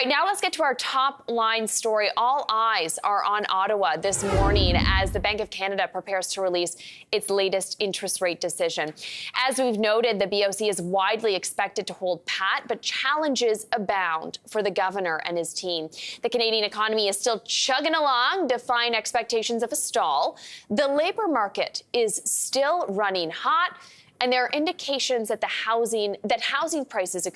Right, now let's get to our top line story. All eyes are on Ottawa this morning as the Bank of Canada prepares to release its latest interest rate decision. As we've noted, the BOC is widely expected to hold pat, but challenges abound for the governor and his team. The Canadian economy is still chugging along, defying expectations of a stall. The labor market is still running hot. And there are indications that housing prices,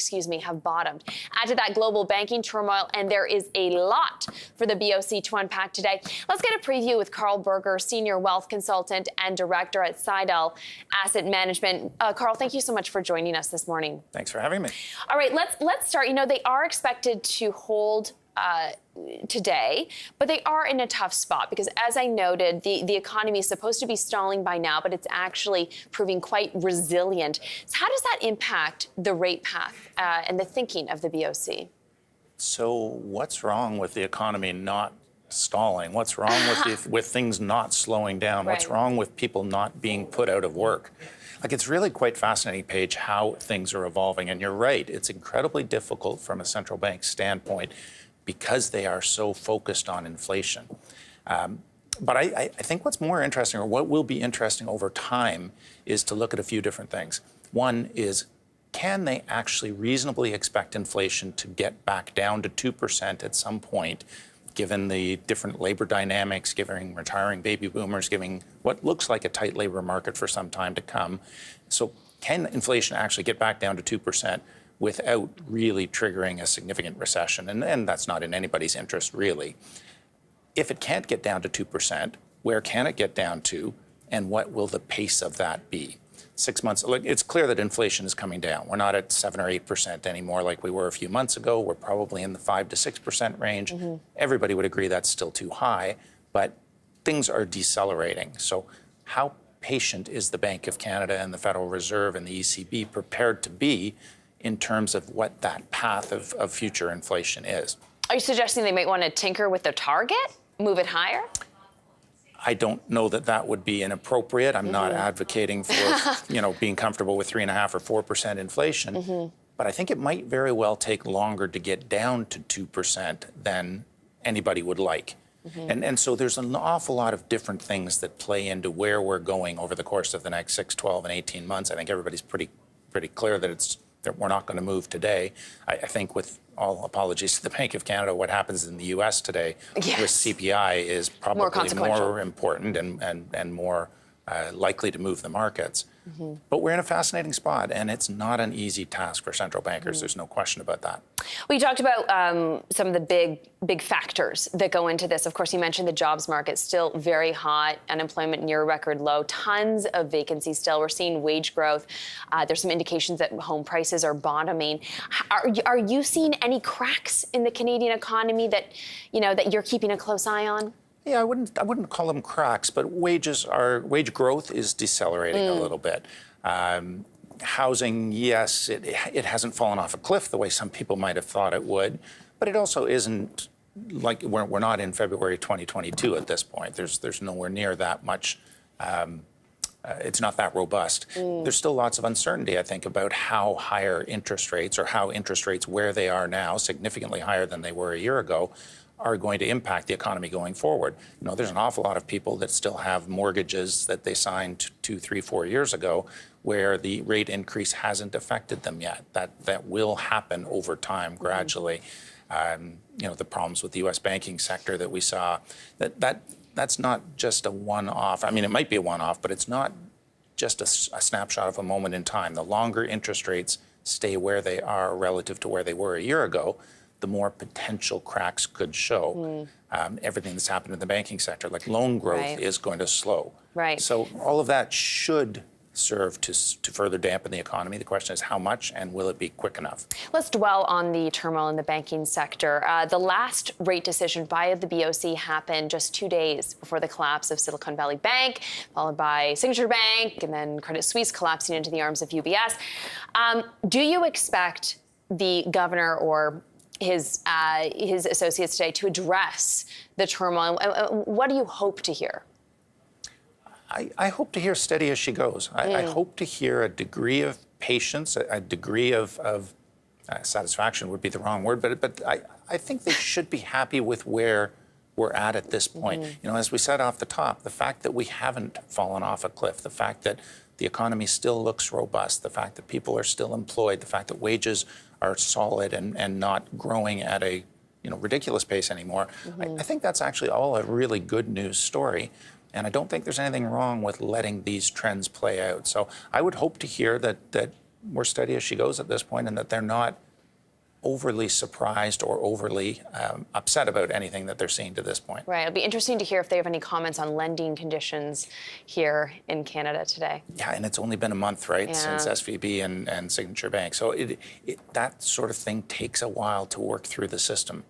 have bottomed. Add to that global banking turmoil, and there is a lot for the BOC to unpack today. Let's get a preview with Karl Berger, Senior Wealth Consultant and Director at Cidel Asset Management. Karl, thank you so much for joining us this morning. Thanks for having me. All right, let's start. You know, they are expected to hold today, but they are in a tough spot because, as I noted, the economy is supposed to be stalling by now, but it's actually proving quite resilient. So how does that impact the rate path and the thinking of the BOC? So what's wrong with the economy not stalling? What's wrong with things not slowing down? Right. What's wrong with people not being put out of work? Like, it's really quite fascinating, Paige, how things are evolving. And you're right, it's incredibly difficult from a central bank standpoint because they are so focused on inflation. But I think what's more interesting, or what will be interesting over time, is to look at a few different things. One is, can they actually reasonably expect inflation to get back down to 2% at some point, given the different labor dynamics, given retiring baby boomers, given what looks like a tight labor market for some time to come? So can inflation actually get back down to 2%? Without really triggering a significant recession? And that's not in anybody's interest, really. If it can't get down to 2%, where can it get down to, and what will the pace of that be? 6 months, look, it's clear that inflation is coming down. We're not at 7 or 8% anymore like we were a few months ago. We're probably in the 5 to 6% range. Everybody would agree that's still too high, but things are decelerating. So how patient is the Bank of Canada and the Federal Reserve and the ECB prepared to be in terms of what that path of future inflation is? Are you suggesting they might want to tinker with the target, move it higher? I don't know that that would be inappropriate. I'm not advocating for, being comfortable with 3.5% or 4% inflation. But I think it might very well take longer to get down to 2% than anybody would like. And so there's an awful lot of different things that play into where we're going over the course of the next 6, 12, and 18 months. I think everybody's pretty clear that we're not going to move today. I think, with all apologies to the Bank of Canada, what happens in the U.S. today with CPI is probably more important and more likely to move the markets. But we're in a fascinating spot, and it's not an easy task for central bankers. There's no question about that. We talked about some of the big factors that go into this. Of course, you mentioned the jobs market still very hot, unemployment near record low, tons of vacancies still. We're seeing wage growth. There's some indications that home prices are bottoming. Are you seeing any cracks in the Canadian economy that you're keeping a close eye on? Yeah, I wouldn't call them cracks, but wage growth is decelerating a little bit. Housing, yes, it hasn't fallen off a cliff the way some people might have thought it would, but it also isn't like we're not in February 2022 at this point. There's nowhere near that much. It's not that robust. There's still lots of uncertainty, I think, about how higher interest rates, or how interest rates where they are now, significantly higher than they were a year ago, are going to impact the economy going forward. There's an awful lot of people that still have mortgages that they signed 2, 3, 4 years ago where the rate increase hasn't affected them yet. That will happen over time, gradually. The problems with the U.S. banking sector that we saw, that's not just a one-off. I mean, it might be a one-off, but it's not just a snapshot of a moment in time. The longer interest rates stay where they are relative to where they were a year ago, the more potential cracks could show. Everything that's happened in the banking sector, like loan growth, is going to slow. So all of that should serve to further dampen the economy. The question is how much, and will it be quick enough? Let's dwell on the turmoil in the banking sector. The last rate decision by the BOC happened just 2 days before the collapse of Silicon Valley Bank, followed by Signature Bank, and then Credit Suisse collapsing into the arms of UBS. Do you expect the governor or his associates today to address the turmoil? What do you hope to hear? I hope to hear steady as she goes. I hope to hear a degree of patience, a degree of satisfaction would be the wrong word, but I think they should be happy with where we're at this point. You know, as we said off the top, the fact that we haven't fallen off a cliff, the fact that the economy still looks robust, the fact that people are still employed, the fact that wages are solid and not growing at a ridiculous pace anymore. I think that's actually all a really good news story. And I don't think there's anything wrong with letting these trends play out. So I would hope to hear that we're steady as she goes at this point and that they're not overly surprised or overly upset about anything that they're seeing to this point. Right. It'll be interesting to hear if they have any comments on lending conditions here in Canada today. Yeah, and it's only been a month, right, Yeah. since SVB and Signature Bank. So that sort of thing takes a while to work through the system.